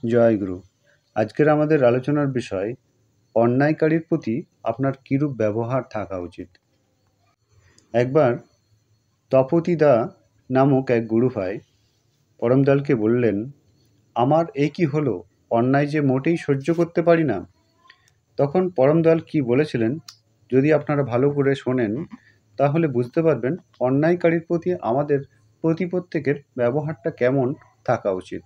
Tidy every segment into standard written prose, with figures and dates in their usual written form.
জয়গুরু। আজকের আমাদের আলোচনার বিষয় অন্যায়কারীর প্রতি আপনার কিরূপ ব্যবহার থাকা উচিত। একবার তপতিদা নামক এক গুরুভাই পরমদয়ালকে বললেন, আমার এ কি হলো, অন্যায় যে মোটেই সহ্য করতে পারি না। তখন পরমদয়াল কি বলেছিলেন যদি আপনারা ভালো করে শোনেন তাহলে বুঝতে পারবেন অন্যায়কারীর প্রতি আমাদের প্রত্যেকের ব্যবহারটা কেমন থাকা উচিত।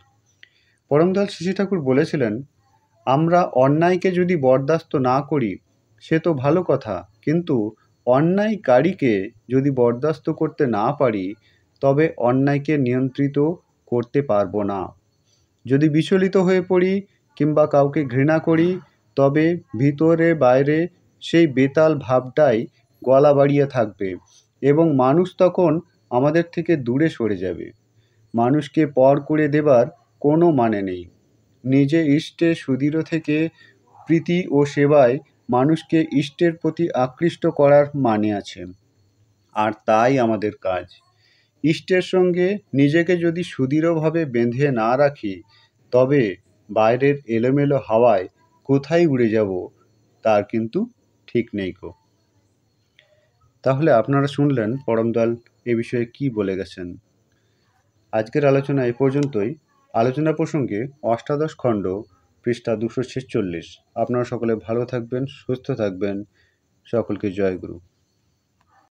পরমদয়াল শ্রী ঠাকুর বলেছিলেন, আমরা অন্যায়কে যদি বরদাস্ত না করি সে তো ভালো কথা, কিন্তু অন্যায়কারীকে যদি বরদাস্ত করতে না পারি তবে অন্যায়কে নিয়ন্ত্রিত করতে পারবো না। যদি বিচলিত হয়ে পড়ি কিংবা কাউকে ঘৃণা করি তবে ভিতরে বাইরে সেই বেতাল ভাবটাই গলা বাড়িয়ে থাকবে এবং মানুষ তখন আমাদের থেকে দূরে সরে যাবে। মানুষকে পর করে দেবার কোনো মানে নেই। নিজে ইষ্টে সুদৃঢ় থেকে প্রীতি ও সেবায় মানুষকে ইষ্টের প্রতি আকৃষ্ট করার মানে আছে, আর তাই আমাদের কাজ। ইষ্টের সঙ্গে নিজেকে যদি সুদৃঢ়ভাবে বেঁধে না রাখি তবে বাইরের এলোমেলো হাওয়ায় কোথায় উড়ে যাব তার কিন্তু ঠিক নেই কো। তাহলে আপনারা শুনলেন পরমদয়াল এ বিষয়ে কি বলে গেছেন। আজকের আলোচনা এ পর্যন্তই। আলোচনা প্রসঙ্গে অষ্টাদশ খণ্ড পৃষ্ঠা 246। আপনারা সকলে ভালো থাকবেন, সুস্থ থাকবেন। সকলকে জয় গুরু।